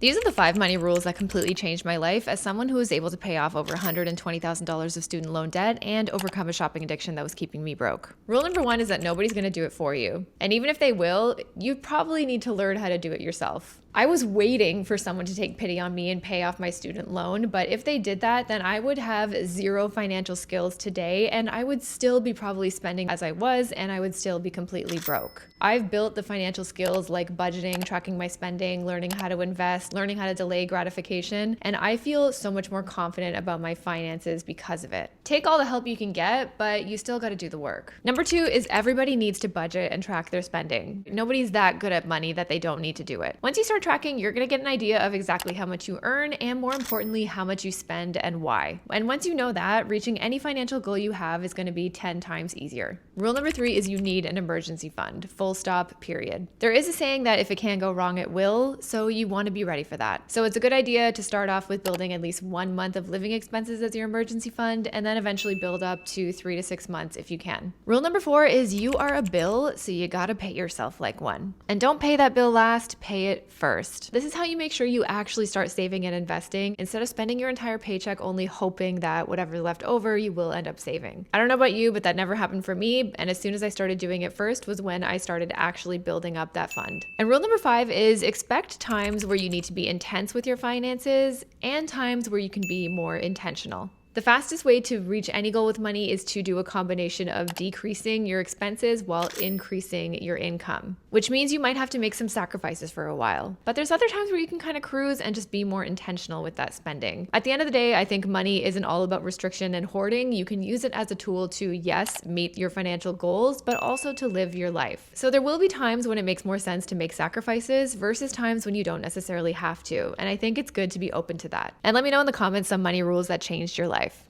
These are the 5 money rules that completely changed my life as someone who was able to pay off over $120,000 of student loan debt and overcome a shopping addiction that was keeping me broke. Rule number 1 is that nobody's going to do it for you. And even if they will, you probably need to learn how to do it yourself. I was waiting for someone to take pity on me and pay off my student loan, but if they did that, then I would have zero financial skills today and I would still be probably spending as I was and I would still be completely broke. I've built the financial skills like budgeting, tracking my spending, learning how to invest, learning how to delay gratification, and I feel so much more confident about my finances because of it. Take all the help you can get, but you still got to do the work. Number 2 is everybody needs to budget and track their spending. Nobody's that good at money that they don't need to do it. Once you start tracking, you're going to get an idea of exactly how much you earn and, more importantly, how much you spend and why. And once you know that, reaching any financial goal you have is going to be 10 times easier. Rule number 3 is you need an emergency fund. Full stop, period. There is a saying that if it can go wrong, it will, so you want to be ready for that. So it's a good idea to start off with building at least 1 month of living expenses as your emergency fund and then eventually build up to 3 to 6 months if you can. Rule number 4 is you are a bill, so you got to pay yourself like one. And don't pay that bill last, pay it first. This is how you make sure you actually start saving and investing instead of spending your entire paycheck only hoping that whatever's left over you will end up saving. I don't know about you, but that never happened for me, and as soon as I started doing it first was when I started actually building up that fund. And rule number 5 is expect times where you need to be intense with your finances and times where you can be more intentional. The fastest way to reach any goal with money is to do a combination of decreasing your expenses while increasing your income, which means you might have to make some sacrifices for a while. But there's other times where you can kind of cruise and just be more intentional with that spending. At the end of the day, I think money isn't all about restriction and hoarding. You can use it as a tool to, yes, meet your financial goals, but also to live your life. So there will be times when it makes more sense to make sacrifices versus times when you don't necessarily have to. And I think it's good to be open to that. And let me know in the comments some money rules that changed your life.